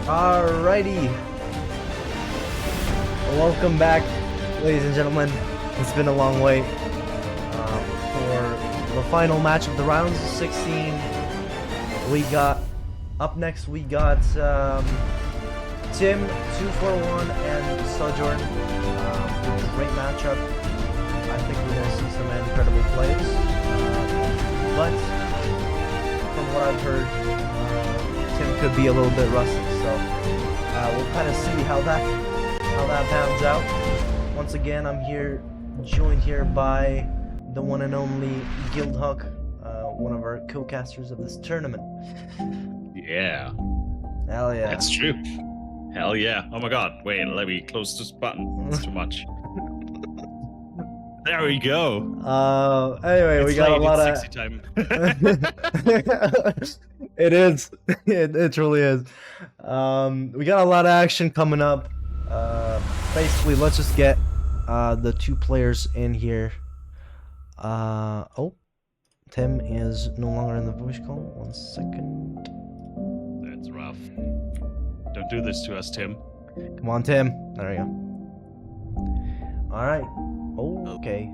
Alrighty. Welcome back, ladies and gentlemen. It's been a long wait for the final match of the rounds of 16. We got up next. We got Tim 241 and Sojourn. Great matchup. I think we're gonna see some incredible plays. But from what I've heard, Tim could be a little bit rusty. So we'll kind of see how that pans out. Once again, I'm here, joined here by the one and only Guildhawk, one of our co-casters of this tournament. Yeah. Hell yeah. That's true. Hell yeah. Oh my god. Wait, let me close this button. It's too much. There we go. Anyway, we got a lot of sexy time. It is. It truly is. We got a lot of action coming up. Basically, let's just get the two players in here. Oh, Tim is no longer in the voice call. 1 second. That's rough. Don't do this to us, Tim. Come on, Tim. There we go. All right. Oh, okay.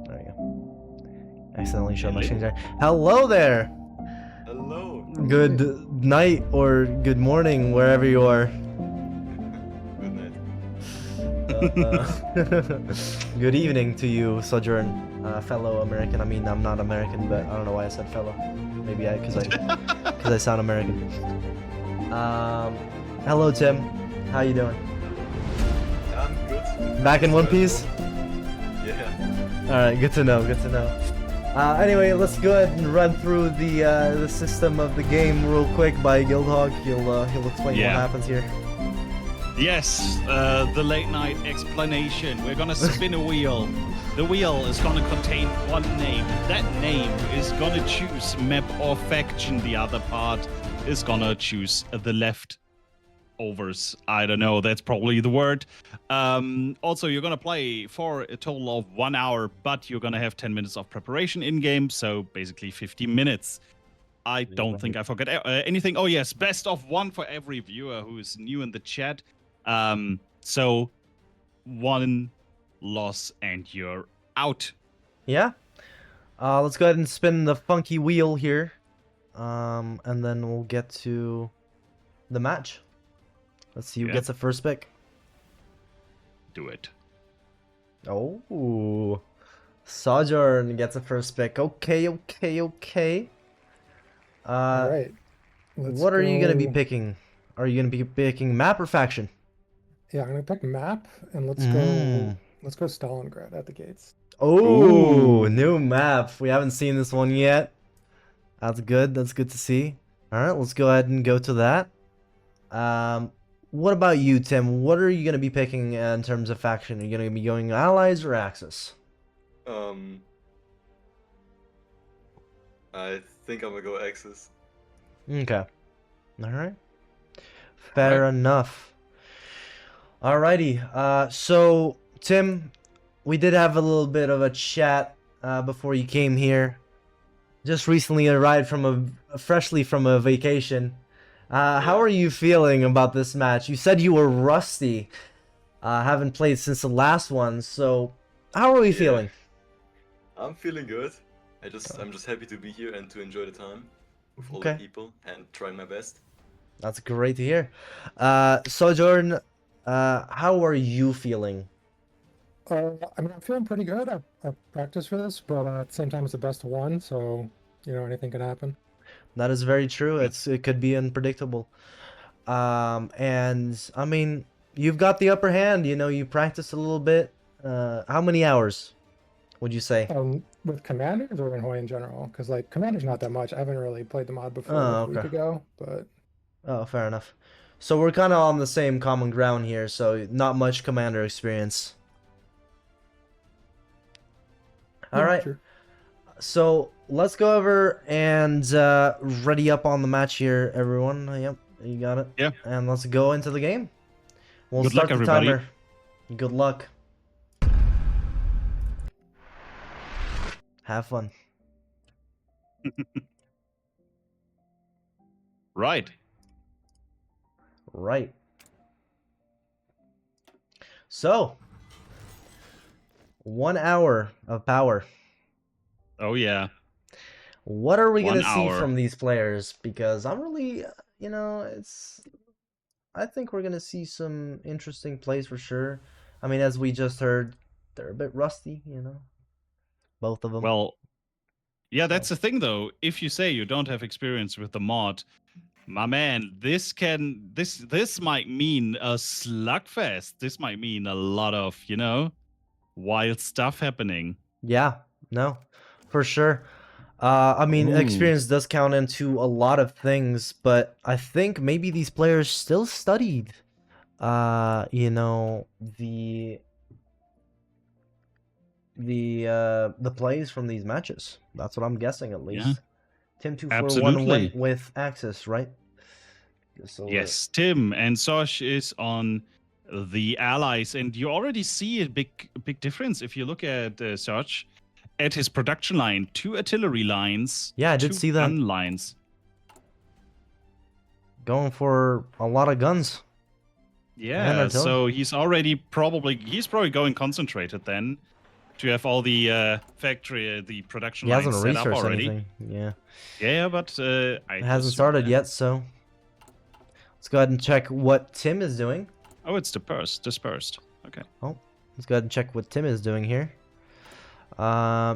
There we go. Accidentally showed my screen there. Hello there. Hello. Good night or good morning, wherever you are. Good night. Good evening to you, Sojourn, fellow American. I mean, I'm not American, but I don't know why I said fellow. Maybe because I sound American. Hello, Tim. How you doing? I'm good. Back in one piece? Yeah. All right, good to know. Good to know. Anyway, let's go ahead and run through the system of the game real quick by Guildhawk. He'll explain what happens here. Yes, the late night explanation. We're gonna spin a wheel. The wheel is gonna contain one name. That name is gonna choose map or faction. The other part is gonna choose the leftovers. I don't know. That's probably the word. Also, you're gonna play for a total of 1 hour, but you're gonna have 10 minutes of preparation in game. So basically 50 minutes. I don't think I forget anything. Oh yes, best of one for every viewer who is new in the chat. So one loss and you're out. Yeah. Let's go ahead and spin the funky wheel here. And then we'll get to the match. Let's see who gets the first pick. Do it. Oh, Sojourn gets the first pick. Okay. All right. What are you gonna be picking? Are you gonna be picking map or faction? Yeah, I'm gonna pick map, and let's go Stalingrad at the gates. Oh, new map. We haven't seen this one yet. That's good. That's good to see. All right, let's go ahead and go to that. What about you, Tim? What are you gonna be picking in terms of faction? Are you gonna be going Allies or Axis? I think I'm gonna go Axis. Okay. All right. Fair enough. Alrighty. So Tim, we did have a little bit of a chat before you came here. Just recently arrived freshly from a vacation. How are you feeling about this match? You said you were rusty. Haven't played since the last one. So how are we feeling? I'm feeling good. I'm just happy to be here and to enjoy the time with all the people and trying my best. That's great to hear. Sojourn, how are you feeling? I mean, I'm feeling pretty good. I practiced for this, but at the same time, it's the best of one, so you know anything can happen. That is very true. It could be unpredictable. And I mean, you've got the upper hand. You know, you practiced a little bit. How many hours would you say? With Commanders or in Hoi in general? Because like Commanders not that much. I haven't really played the mod before a week ago, but. Oh, fair enough. So we're kind of on the same common ground here. So not much Commander experience. All right. Sure. So let's go over and ready up on the match here, everyone. Yep, you got it. Yeah. And let's go into the game. We'll Good start luck, the everybody. timer. Good luck. Have fun. Right. Right. So, 1 hour of power. Oh yeah, What are we 1 gonna see hour. from these players? Because I'm really, I think we're gonna see some interesting plays for sure. I mean, as we just heard, they're a bit rusty, both of them. Well, yeah, So that's the thing though. If you say you don't have experience with the mod, my man, this might mean a slugfest. This might mean a lot of, wild stuff happening. yeah, no, for sure. I mean, Ooh. experience does count into a lot of things, but I think maybe these players still studied, the plays from these matches. That's what I'm guessing at Yeah, least. Tim 241 absolutely. went with Axis, right? So Yes, Tim and Sosh is on the allies, and you already see a big difference if you look at Sosh at his production line. 2 artillery lines, yeah, I did 2 see that. gun lines. Going for a lot of guns and Yeah, artillery. so he's probably going concentrated then to have all the the production He hasn't lines set up researched already. anything. Yeah, Yeah, but it hasn't started yet. So let's go ahead and check what Tim is doing. Oh, it's dispersed. Okay. Oh, let's go ahead and check what Tim is doing here.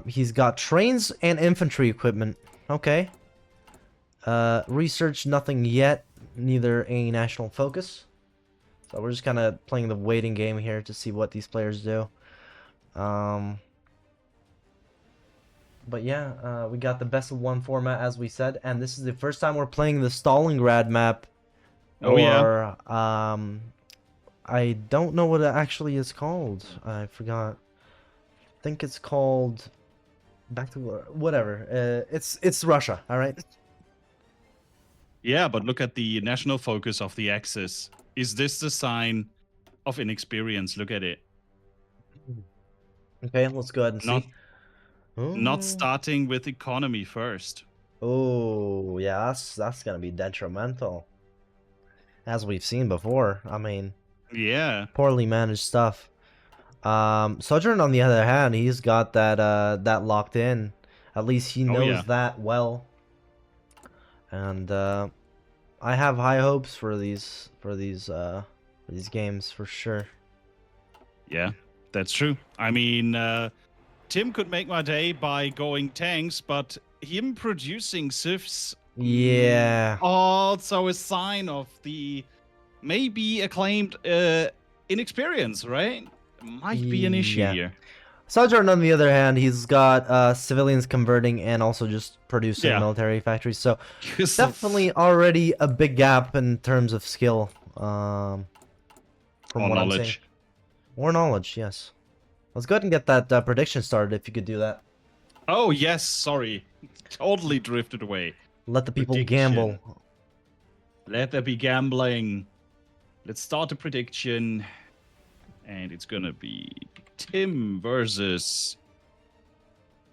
He's got trains and infantry equipment. Okay. Research, nothing yet. Neither a national focus. So we're just kind of playing the waiting game here to see what these players do. But yeah, we got the best of 1 format as we said, and this is the first time we're playing the Stalingrad map. Oh yeah. Or I don't know what it actually is called. I forgot. I think it's called back to whatever. It's Russia. All right. Yeah, but look at the national focus of the Axis. Is this the sign of inexperience? Look at it. Okay, let's go ahead and Not see. not starting with economy first. Oh, yeah, that's gonna be detrimental, as we've seen before. I mean, Yeah. poorly managed stuff. Sojourn, on the other hand, he's got that locked in. At least he knows yeah. that well. And I have high hopes for these games for sure. Yeah, that's true. I mean, Tim could make my day by going tanks, but him producing civs, Yeah. also a sign of the maybe acclaimed inexperience, right? Might be an issue Yeah. here. Sojourn, on the other hand, he's got civilians converting and also just producing Yeah. military factories. So definitely already a big gap in terms of skill. From Or what I'm seeing. knowledge. Or knowledge, yes. Let's go ahead and get that prediction started if you could do that. Oh, yes, sorry. Totally drifted away. Let the people Prediction. gamble. Let there be gambling. Let's start a prediction. And it's gonna be Tim versus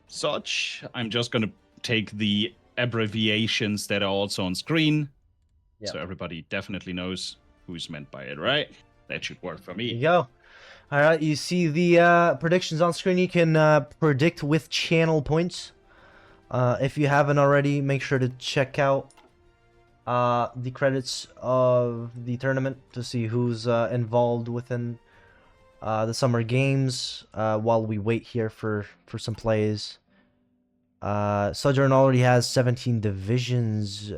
Soch. I'm just gonna take the abbreviations that are also on screen. Yep. So everybody definitely knows who's meant by it, right? That should work for There you me. go. All right, you see the predictions on screen. You can predict with channel points. If you haven't already, make sure to check out the credits of the tournament to see who's involved within the summer games while we wait here for some plays. Sojourn already has 17 divisions,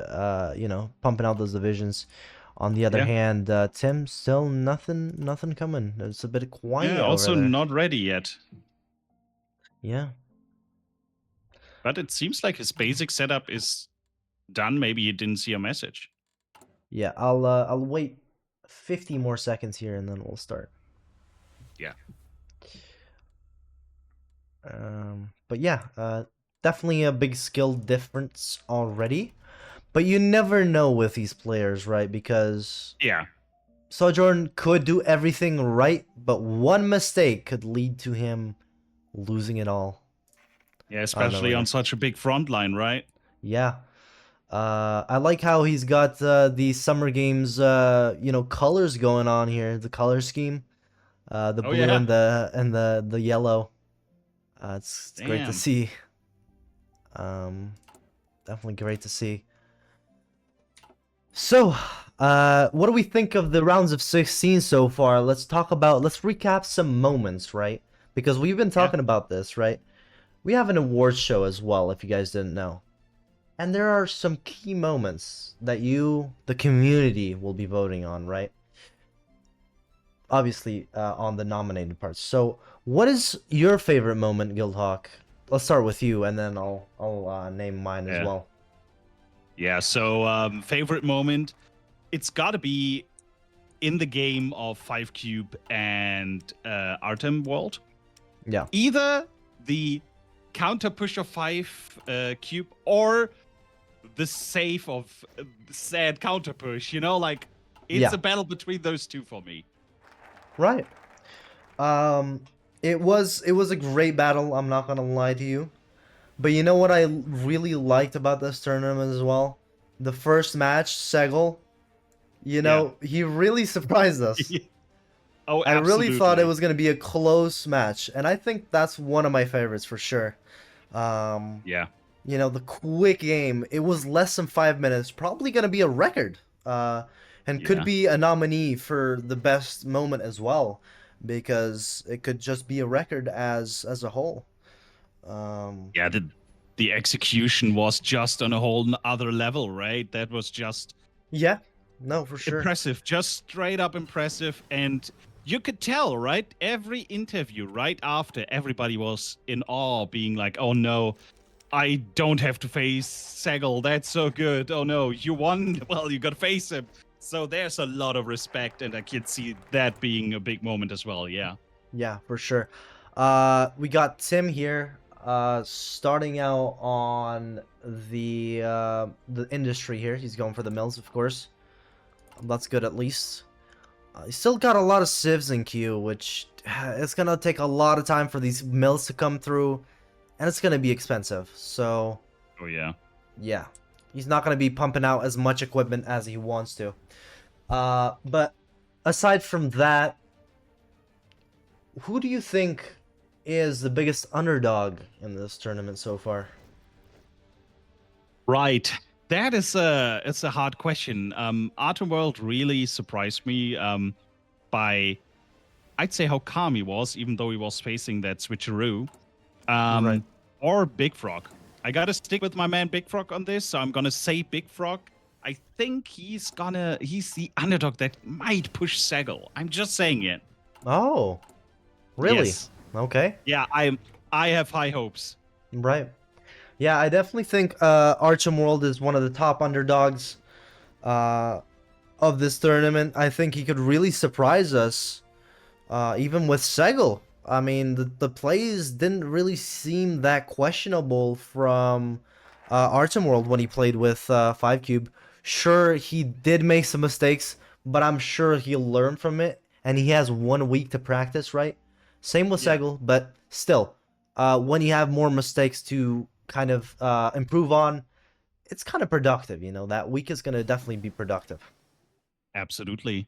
pumping out those divisions. On the other hand, Tim, still nothing coming. It's a bit quiet also over there. not ready yet. Yeah. But it seems like his basic setup is done. Maybe he didn't see a message. Yeah, I'll wait 50 more seconds here and then we'll start. Yeah. But yeah, definitely a big skill difference already. But you never know with these players, right? Because yeah, Sojourn could do everything right, but one mistake could lead to him losing it all. Yeah, especially on such a big front line, right? Yeah. I like how he's got the Summer Games, colors going on here. The color scheme, the Oh blue yeah. and the yellow. It's great to Damn. see. Um, Definitely great to see. So, what do we think of the rounds of 16 so far? Let's recap some moments, right? Because we've been Yeah. talking about this, right? We have an awards show as well, if you guys didn't know. And there are some key moments that the community, will be voting on, right? Obviously, on the nominated parts. So, what is your favorite moment, Guildhawk? Let's start with you, and then I'll name mine as Yeah. well. Yeah. So favorite moment. It's got to be in the game of 5 Cube and Artem World. Yeah. Either the counter push of 5 Cube or the save of said counter push. Like it's Yeah. a battle between those two for me. Right. It was a great battle. I'm not gonna lie to you. But you know what I really liked about this tournament as well? The first match, Segel. He really surprised us. Oh, I really thought it absolutely. was gonna be a close match, and I think that's one of my favorites for sure. Yeah. The quick game. It was less than 5 minutes. Probably gonna be a record. And could Yeah. be a nominee for the best moment as well, because it could just be a record as a whole. Yeah. The execution was just on a whole other level, right? That was just Yeah, no, for sure. impressive, just straight up impressive. And you could tell, right? Every interview right after, everybody was in awe, being like, oh no, I don't have to face Segel. That's so good. Oh no, you won. Well, you got to face him. So there's a lot of respect, and I could see that being a big moment as well. Yeah. Yeah, for sure. We got Tim here, starting out on the industry here. He's going for the mills, of course. That's good at least. He's still got a lot of civs in queue, which it's gonna take a lot of time for these mills to come through, and it's gonna be expensive. So Oh yeah. yeah, he's not gonna be pumping out as much equipment as he wants to. But aside from that, who do you think is the biggest underdog in this tournament so far? Right. That is it's a hard question. Artem World really surprised me by, I'd say, how calm he was, even though he was facing that switcheroo. Right. Or Big Frog. I gotta stick with my man Big Frog on this, so I'm gonna say Big Frog. I think he's the underdog that might push Segel. I'm just saying it. Oh, really? Yes. Okay. Yeah, I have high hopes. Right. Yeah, I definitely think Archam World is one of the top underdogs of this tournament. I think he could really surprise us, even with Segel. I mean, the plays didn't really seem that questionable from Archam World when he played with 5Cube. Sure, he did make some mistakes, but I'm sure he'll learn from it, and he has 1 week to practice, right? Same with Yeah. Segel, but still, when you have more mistakes to kind of improve on, it's kind of productive. That week is going to definitely be productive. Absolutely.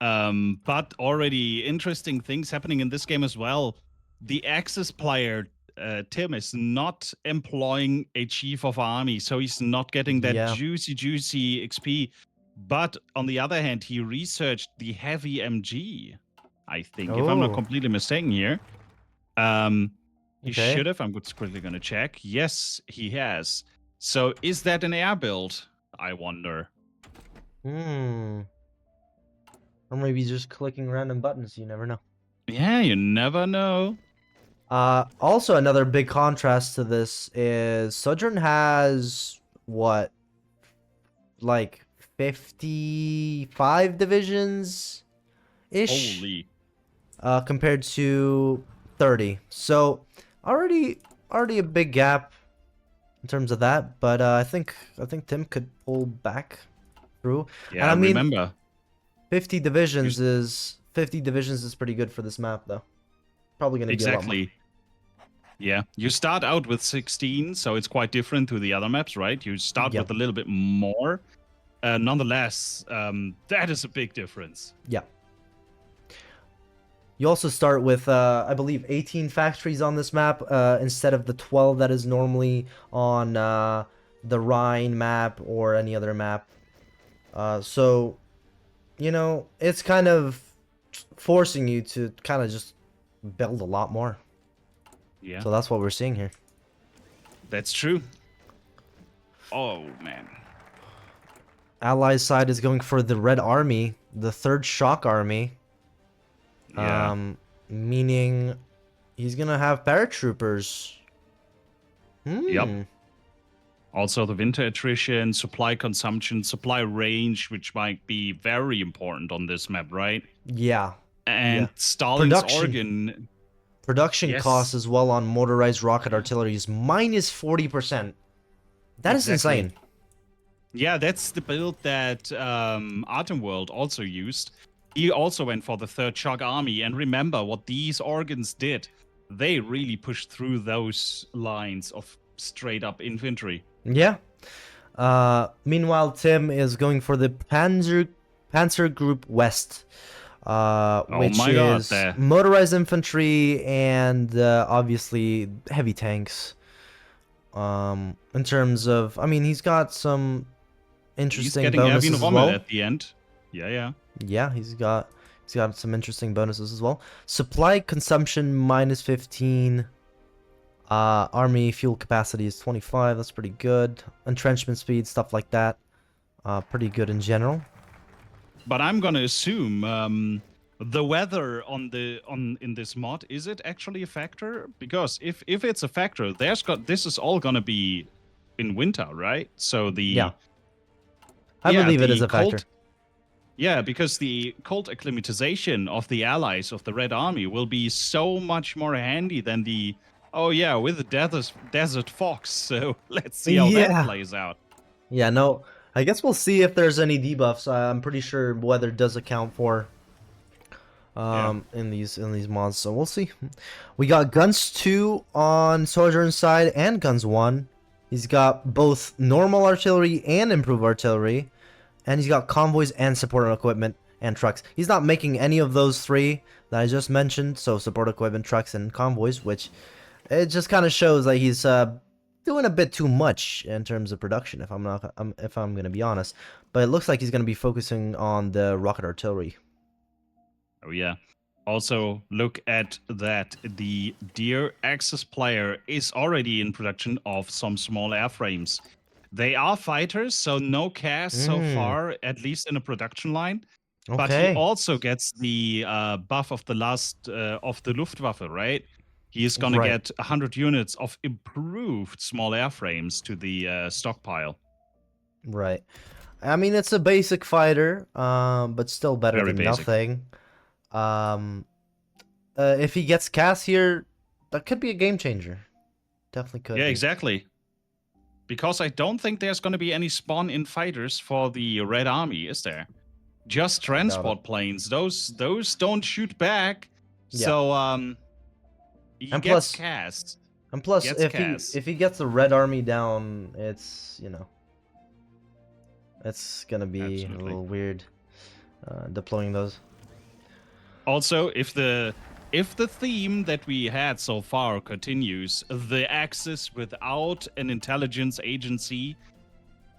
But already interesting things happening in this game as well. The Axis player, Tim, is not employing a chief of army, so he's not getting that Yeah. juicy XP. But on the other hand, he researched the heavy MG, I think, if I'm not Oh. completely mistaken here. He Okay. should have. I'm just quickly going to check. Yes, he has. So is that an air build? I wonder. Or maybe just clicking random buttons. You never know. Yeah, you never know. Also, another big contrast to this is Sojourn has what, like 55 divisions ish, Holy. compared to 30. So already a big gap in terms of that. But I think Tim could pull back through. Yeah, And I mean, remember. 50 divisions is pretty good for this map, though. Probably gonna be a lot more. Exactly. Yeah, you start out with 16, so it's quite different to the other maps, right? You start Yeah. with a little bit more. Nonetheless, that is a big difference. Yeah. You also start with, I believe, 18 factories on this map instead of the 12 that is normally on the Rhine map or any other map. So, you know, it's kind of forcing you to kind of just build a lot more. Yeah, So that's what we're seeing here. that's true. Oh, man. Allies side is going for the Red Army, the third Shock Army. Yeah. Meaning he's gonna have paratroopers. Yep. Also, the winter attrition, supply consumption, supply range, which might be very important on this map, right? Yeah. And Yeah. Stalin's Production. organ. Production Yes. costs as well on motorized rocket artillery is minus 40%. That is Exactly. insane. Yeah, that's the build that Atomworld also used. He also went for the third Shock Army, and remember what these organs did. They really pushed through those lines of straight-up infantry. Yeah. Meanwhile, Tim is going for the Panzer Group West, which my God, is there. motorized infantry and obviously heavy tanks. In terms of, I mean, he's got some He's interesting getting bonuses Erwin as Rommel well. at the end. Yeah. Yeah, he's got some interesting bonuses as well. Supply consumption minus 15. Army fuel capacity is 25. That's pretty good. Entrenchment speed, stuff like that. Pretty good in general. But I'm gonna assume the weather in this mod, is it actually a factor? Because if it's a factor, this is all gonna be in winter, right? So Yeah. I believe it is a factor. Yeah, because the cold acclimatization of the allies of the Red Army will be so much more handy than the with the desert fox. So let's see how that plays out. Yeah, no, I guess we'll see if there's any debuffs. I'm pretty sure weather does account for in these mods, so we'll see. We got Guns 2 on Sojourn's side and Guns 1. He's got both normal artillery and improved artillery. And he's got convoys and support equipment and trucks. He's not making any of those three that I just mentioned. So support equipment, trucks, and convoys, which it just kind of shows that he's doing a bit too much in terms of production. If I'm gonna be honest, but it looks like he's gonna be focusing on the rocket artillery. Oh yeah. Also, look at that. The Deer Axis player is already in production of some small airframes. They are fighters, so no CAS so far, at least in a production line. Okay. But he also gets the buff of the last of the Luftwaffe, right? He is gonna get 100 units of improved small airframes to the stockpile. Right. I mean, it's a basic fighter, but still better Very than basic. nothing. If he gets CAS here, that could be a game changer. Definitely could. Yeah, be. exactly. Because I don't think there's going to be any spawn-in fighters for the Red Army, is there? Just transport planes. Those don't shoot back. Yeah. So he And gets plus- cast. And plus, Gets if he gets the Red Army down, it's it's gonna be Absolutely. a little weird deploying those. Also, if the theme that we had so far continues, the Axis without an intelligence agency,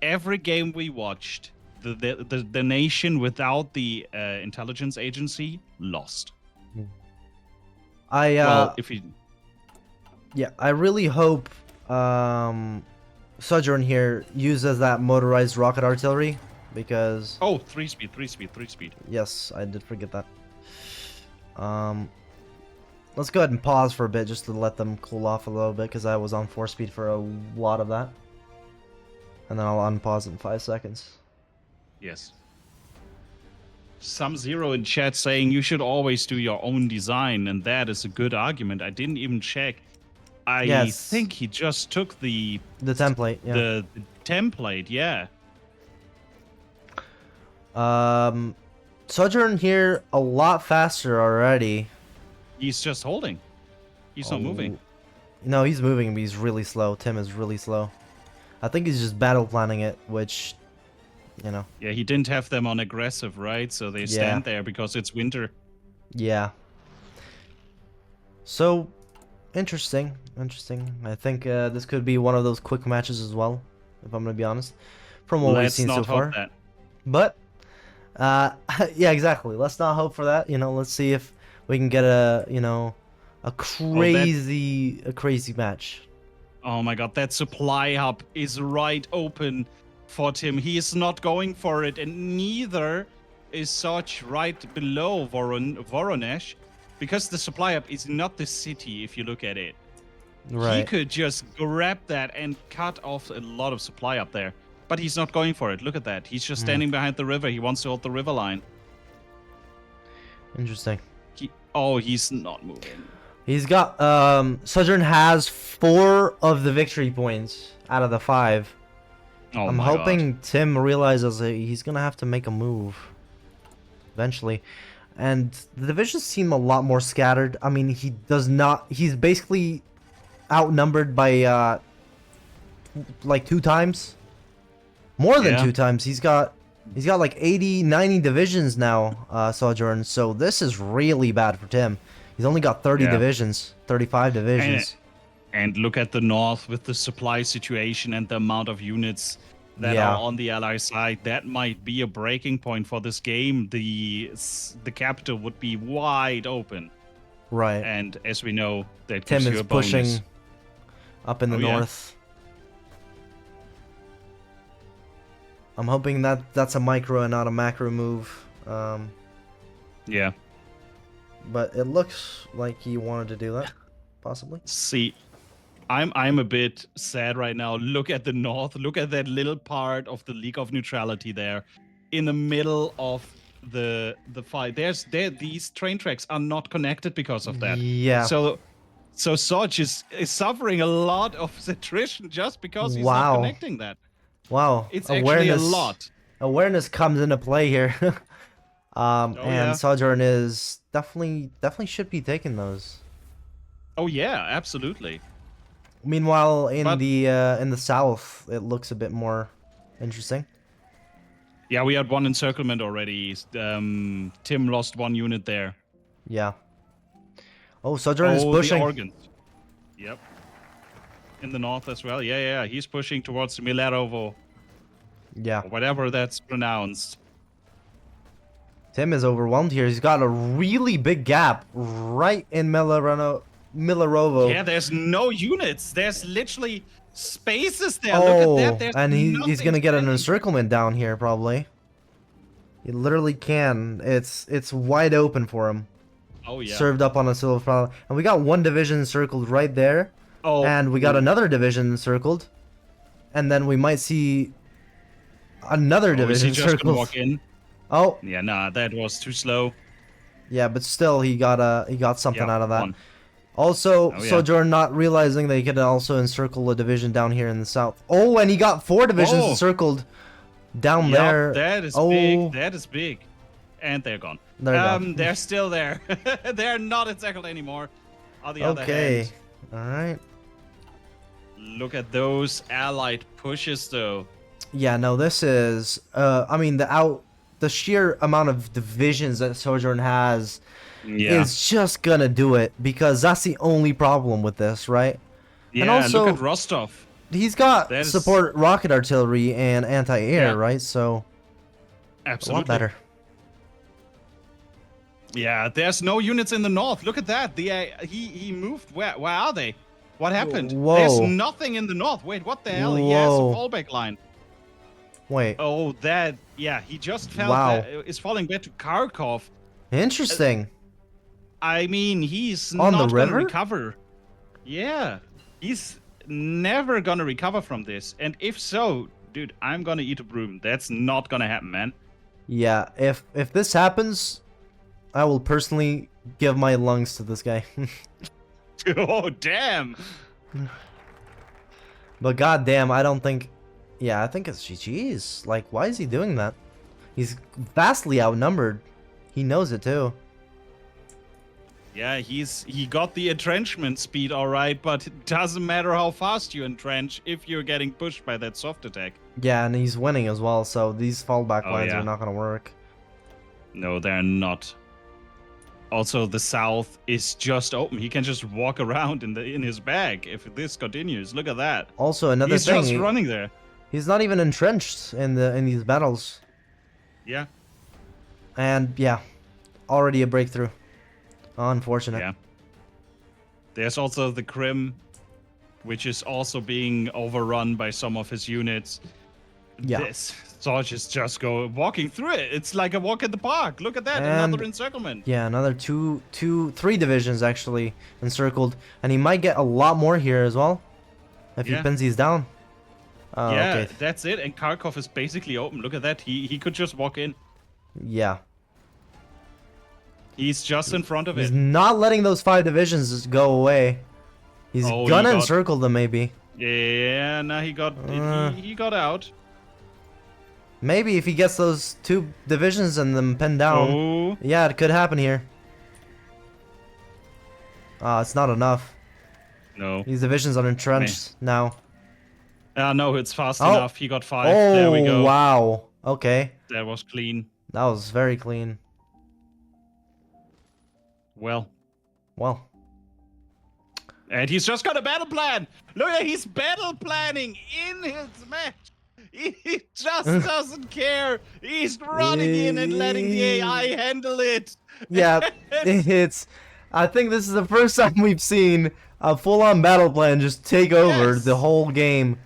every game we watched, the nation without the intelligence agency lost. I really hope Sojourn here uses that motorized rocket artillery because 3 speed. yes, I did forget that. Let's go ahead and pause for a bit just to let them cool off a little bit because I was on 4 speed for a lot of that. And then I'll unpause in 5 seconds. Yes. Some Zero in chat saying you should always do your own design, and that is a good argument. I didn't even check. I think he just took the template, yeah. The template, yeah. Sojourn here a lot faster already. He's just holding. He's not moving. No, he's moving, but he's really slow. Tim is really slow. I think he's just battle planning it, which, you know. Yeah, he didn't have them on aggressive, right? So they stand there because it's winter. Yeah. So, interesting. I think this could be one of those quick matches as well, if I'm gonna be honest, from what we've seen so far. That. But, yeah, exactly. Let's not hope for that. You know, let's see if we can get a, you know, a crazy match. Oh my god, that supply hub is right open for Tim. He is not going for it, and neither is Soch right below Voronezh, because the supply hub is not the city, if you look at it. Right. He could just grab that and cut off a lot of supply up there. But he's not going for it. Look at that. He's just standing behind the river. He wants to hold the river line. Interesting. He's not moving. He's got Sojourn has 4 of the victory points out of the 5. Oh I'm hoping Tim realizes that he's gonna have to make a move eventually. And the divisions seem a lot more scattered. I mean, he's basically outnumbered by like 2 times. More than 2 times. He's got like 80, 90 divisions now, Sojourn. So this is really bad for Tim. He's only got 30 divisions, 35 divisions. And look at the north with the supply situation and the amount of units that are on the ally side. That might be a breaking point for this game. The capital would be wide open. Right. And as we know, that Tim gives you is a bonus. pushing up in the north. I'm hoping that's a micro and not a macro move. Yeah. But it looks like he wanted to do that, possibly. See, I'm a bit sad right now. Look at the north. Look at that little part of the League of Neutrality there, in the middle of the fight. These train tracks are not connected because of that. Yeah. So Soch is suffering a lot of attrition just because he's not connecting that. Wow. It's actually a lot. Awareness comes into play here. And Sojourn is definitely should be taking those. Oh yeah, absolutely. Meanwhile, in the south, it looks a bit more interesting. Yeah, we had one encirclement already. Tim lost 1 unit there. Yeah. Oh, Sojourn is pushing. The organs. Yep. In the north as well. Yeah. He's pushing towards Milerovo. Yeah. Or whatever that's pronounced. Tim is overwhelmed here. He's got a really big gap right in Milerovo. Yeah, there's no units. There's literally spaces there. Oh, look at that. There's and he's gonna get an encirclement down here probably. He literally can. It's wide open for him. Oh yeah. Served up on a silver flower, and we got 1 division encircled right there. Oh. And we got another division encircled, and then we might see another division is he just gonna encircled. walk in? Oh. Yeah, nah, that was too slow. Yeah, but still, he got something out of that. 1. Also, Sojourn not realizing that he could also encircle a division down here in the south. Oh, and he got 4 divisions encircled down there. That is big. That is big. And they're gone. They're gone. They're still there. They're not encircled anymore. On the other hand. All right. Look at those allied pushes, though. Yeah, no, this is. I mean, the sheer amount of divisions that Sojourn has is just gonna do it, because that's the only problem with this, right? Yeah, and also, look at Rostov. He's got support rocket artillery and anti-air, right? So absolutely a lot better. Yeah, there's no units in the north. Look at that. He moved. Where are they? What happened? Whoa. There's nothing in the north. Wait, what the hell? He has a fallback line. Wait. Oh, that. Yeah, he just fell. Is falling back to Kharkov. Interesting. I mean, he's on not the river. Gonna recover. Yeah, he's never gonna recover from this. And if so, dude, I'm gonna eat a broom. That's not gonna happen, man. Yeah, if this happens, I will personally give my lungs to this guy. Oh, damn. But goddamn, I don't think. Yeah, I think it's GG's. Like, why is he doing that? He's vastly outnumbered. He knows it too. Yeah, he got the entrenchment speed all right, but it doesn't matter how fast you entrench if you're getting pushed by that soft attack. Yeah, and he's winning as well, so these fallback Oh, lines yeah. are not going to work. No, they're not. Also, the south is just open. He can just walk around in his bag if this continues. Look at that. Also, another He's thing, just running there. he's not even entrenched in these battles. Yeah. And yeah, already a breakthrough. Unfortunate. Yeah. There's also the Krim, which is also being overrun by some of his units. Yeah. This Sarge is just walking through it. It's like a walk in the park. Look at that, And another encirclement. yeah, another three divisions actually encircled, and he might get a lot more here as well if he pins these down. Yeah, Okay. that's it. And Kharkov is basically open. Look at that. He could just walk in. Yeah. He's just in front of He's it. not letting those 5 divisions just go away. He's Oh, gonna encircle them maybe. Yeah, now he got he got out. Maybe if he gets those 2 divisions and them pinned down. Oh. Yeah, it could happen here. It's not enough. No. These divisions are entrenched now. No, it's fast Oh. enough. He got 5. Oh, There we go. wow. Okay. That was clean. That was very clean. Well. Well. And he's just got a battle plan. Look at he's battle planning in his match. He just doesn't care. He's running in and letting the AI handle it. Yeah, I think this is the first time we've seen a full-on battle plan just take over Yes. the whole game.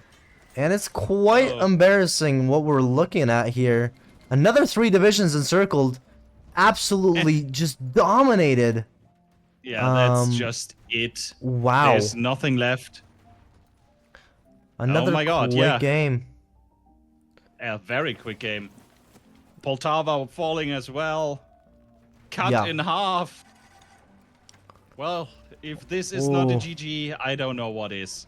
And it's quite embarrassing what we're looking at here. Another 3 divisions encircled. Absolutely just dominated. Yeah, that's just it. Wow. There's nothing left. Another my God, quick yeah. game. A very quick game. Poltava falling as well. Cut Yeah. in half. Well, if this is not a Ooh. GG, I don't know what is.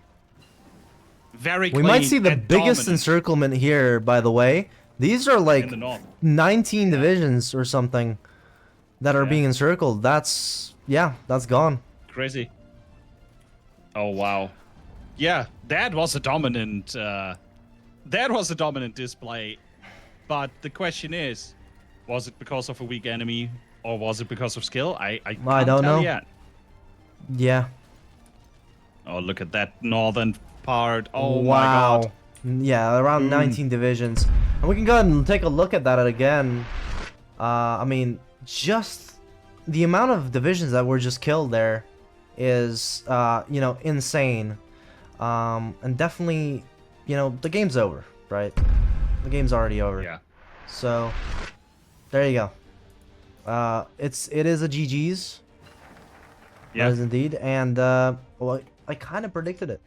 Very We clean might see the and biggest dominant encirclement here, by the way. These are in like the north. 19 divisions or something that are being encircled. That's gone. Crazy. Oh wow. Yeah, that was a dominant display. But the question is, was it because of a weak enemy or was it because of skill? I can't don't tell know. yet. Yeah. Oh, look at that northern part. Oh wow. my god. Yeah, around 19 divisions. And we can go ahead and take a look at that again. I mean, just the amount of divisions that were just killed there is, insane. And definitely, the game's over, right? The game's already over. Yeah. So, there you go. It is a GG's. Yeah. That is indeed. And, well, I kind of predicted it.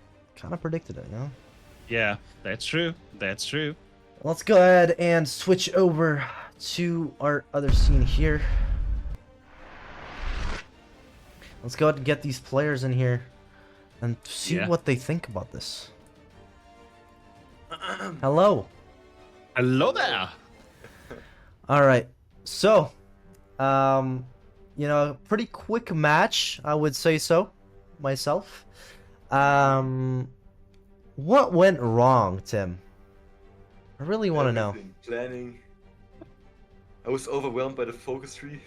Yeah, that's true. That's true. Let's go ahead and switch over to our other scene here. Let's go ahead and get these players in here and see what they think about this. Hello. Hello there. All right. So, pretty quick match, I would say so myself. What went wrong, Tim? I really want to know. Everything. Planning. I was overwhelmed by the focus tree.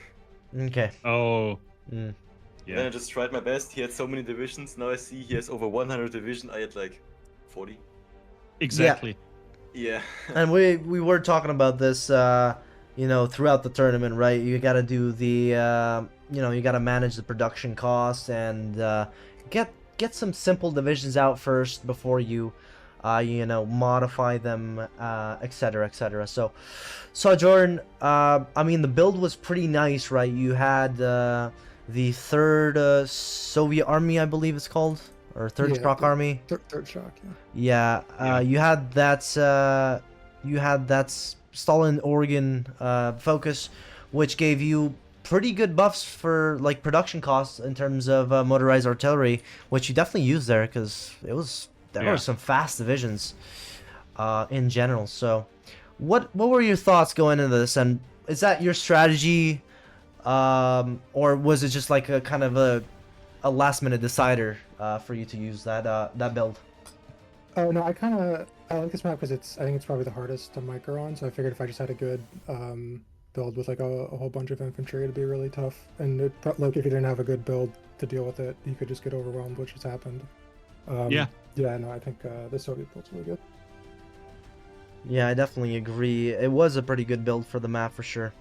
Okay. Oh. Mm. Then I just tried my best. He had so many divisions. Now I see he has over 100 divisions. I had like 40. Exactly. Yeah. And we were talking about this, throughout the tournament, right? You got to do the, you got to manage the production costs and get some simple divisions out first before you, modify them, etc., etc. So, Sojourn, I mean, the build was pretty nice, right? You had the 3rd Soviet Army, I believe it's called, or 3rd Shock Army. Third shock, Yeah. You had that Stalin Oregon focus, which gave you pretty good buffs for like production costs in terms of motorized artillery, which you definitely used there because there were some fast divisions in general. So, what were your thoughts going into this, and is that your strategy or was it just like a kind of a last minute decider for you to use that build? Oh no, I like this map because I think it's probably the hardest to micro on. So I figured if I just had a good build with like a whole bunch of infantry, it'd be really tough. And like if you didn't have a good build to deal with it, you could just get overwhelmed, which has happened. Yeah. Yeah, no, I think the Soviet build's really good. Yeah, I definitely agree. It was a pretty good build for the map for sure.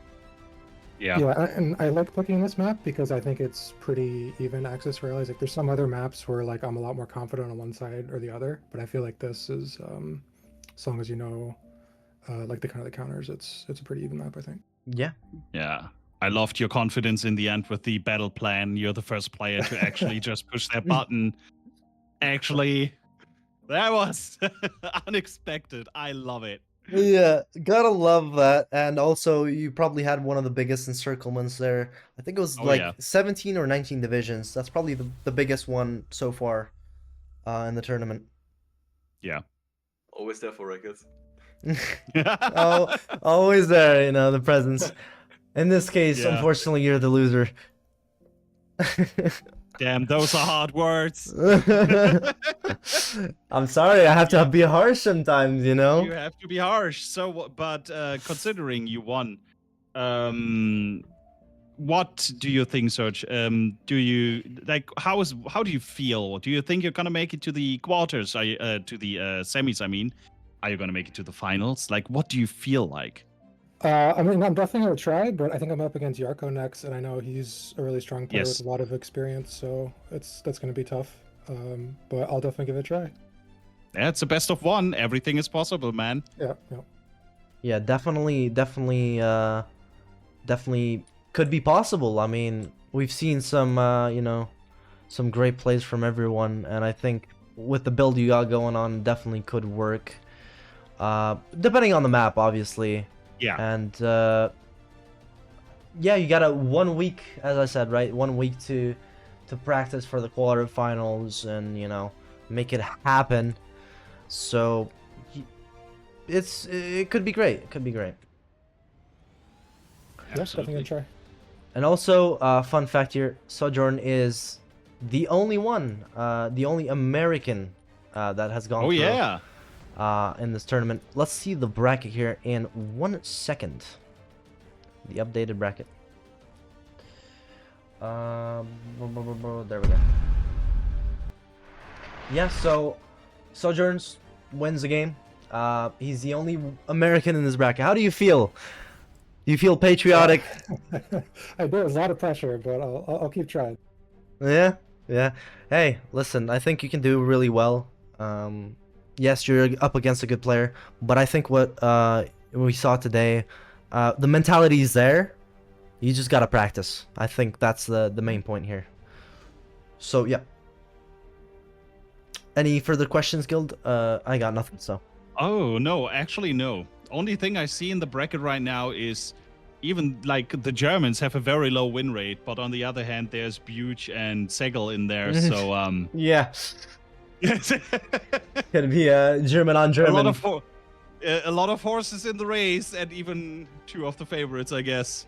Yeah. Yeah, and I like picking this map because I think it's pretty even access rallies. Like there's some other maps where like I'm a lot more confident on one side or the other, but I feel like this is as long as you know like the kind of the counters, it's a pretty even map, I think. Yeah. Yeah. I loved your confidence in the end with the battle plan. You're the first player to actually just push that button. Actually, that was unexpected. I love it. Yeah, gotta love that. And also, you probably had one of the biggest encirclements there. I think it was Oh, like yeah. 17 or 19 divisions. That's probably the biggest one so far in the tournament. Yeah. Always there for records. Oh, always there, you know, the presence. In this case, Yeah. unfortunately, you're the loser. Damn, those are hard words. I'm sorry, I have to be harsh sometimes, you know? You have to be harsh. So, but considering you won, what do you think, Serge? Do you like how do you feel? Do you think you're gonna make it to the quarters? To the semis? I mean, are you gonna make it to the finals? Like, what do you feel like? I mean, I'm definitely gonna try, but I think I'm up against Yarko next, and I know he's a really strong player Yes. with a lot of experience, so that's gonna be tough. But I'll definitely give it a try. Yeah, it's a best of one. Everything is possible, man. Yeah, yeah. Yeah, definitely could be possible. I mean, we've seen some, you know, some great plays from everyone, and I think with the build you got going on, definitely could work. Depending on the map, obviously. Yeah. And yeah, you got 1 week, as I said, right? 1 week to practice for the quarterfinals, and you know, make it happen. So it could be great. It could be great. Yeah, definitely gonna try. And also, fun fact here: Sojourn is the only one, the only American that has gone Oh through. yeah. In this tournament. Let's see the bracket here in 1 second. The updated bracket. There we go. Yeah, so Sojourns wins the game. He's the only American in this bracket. How do you feel? Do you feel patriotic? I do. It's a lot of pressure, but I'll keep trying. Yeah, yeah. Hey, listen, I think you can do really well. Yes, you're up against a good player, but I think what we saw today, the mentality is there. You just gotta practice. I think that's the main point here. So yeah. Any further questions, Guild? I got nothing. So. Oh no, actually no. Only thing I see in the bracket right now is even like the Germans have a very low win rate, but on the other hand, there's Buch and Segel in there. So Yeah. yes. Gonna be German on German. A lot of horses in the race, and even 2 of the favorites, I guess.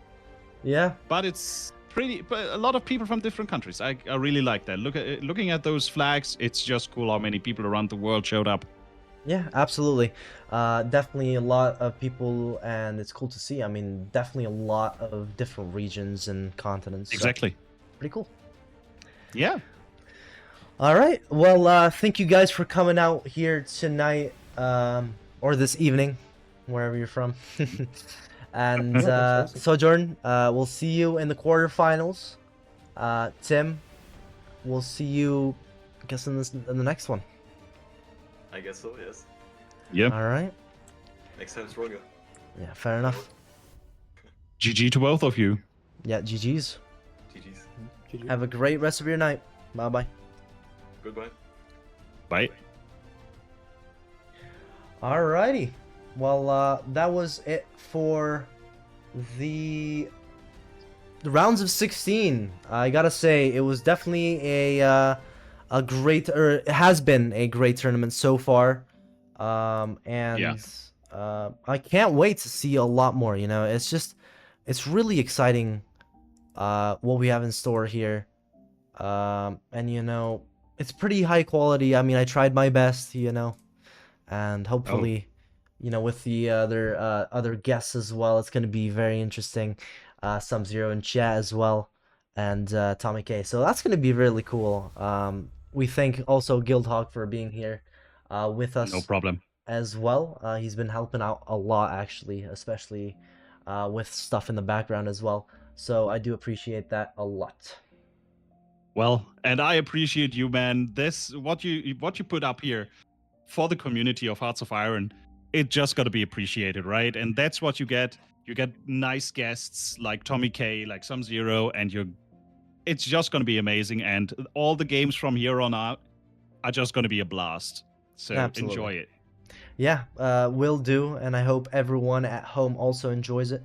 Yeah. But it's pretty. But a lot of people from different countries. I really like that. Looking at those flags, it's just cool how many people around the world showed up. Yeah, absolutely. Definitely a lot of people, and it's cool to see. I mean, definitely a lot of different regions and continents. Exactly. So, pretty cool. Yeah. All right. Well, thank you guys for coming out here tonight, or this evening, wherever you're from. And awesome. Sojourn, we'll see you in the quarterfinals. Tim, we'll see you, I guess, in the next one. I guess so, yes. Yeah. All right. Next time stronger. Yeah, fair enough. GG to both of you. Yeah, GG's. GG's. GG. Have a great rest of your night. Bye bye. Goodbye. Bye. Alrighty. Well, that was it for the rounds of 16. I gotta say, it was definitely a great, or it has been a great tournament so far. And I can't wait to see a lot more. You know, it's really exciting what we have in store here. And you know, it's pretty high quality. I mean, I tried my best, you know, and hopefully, you know, with the other guests as well, it's gonna be very interesting. Sub-Zero in chat as well, and Tommy K. So that's gonna be really cool. We thank also Guildhog for being here with us. No problem. As well. He's been helping out a lot, actually, especially with stuff in the background as well. So I do appreciate that a lot. Well, and I appreciate you, man. This what you put up here for the community of Hearts of Iron. It just got to be appreciated, right? And that's what you get. You get nice guests like Tommy K, like Sub-Zero, and it's just going to be amazing. And all the games from here on out are just going to be a blast. So Absolutely. Enjoy it. Yeah, will do, and I hope everyone at home also enjoys it.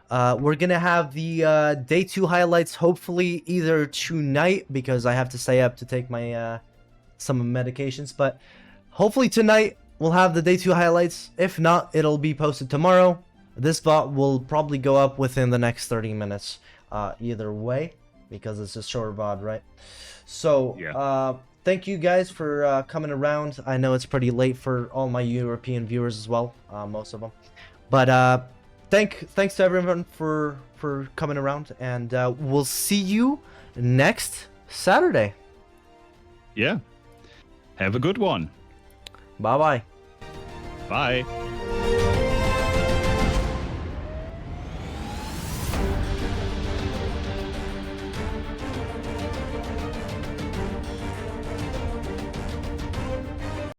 We're gonna have the day 2 highlights hopefully either tonight, because I have to stay up to take my some medications, but hopefully tonight we'll have the day 2 highlights. If not, it'll be posted tomorrow. This VOD will probably go up within the next 30 minutes either way, because it's a short VOD, right? So Yeah. thank you guys for coming around. I know it's pretty late for all my European viewers as well, most of them. But thanks to everyone for coming around, and we'll see you next Saturday. Yeah. Have a good one. Bye-bye. Bye.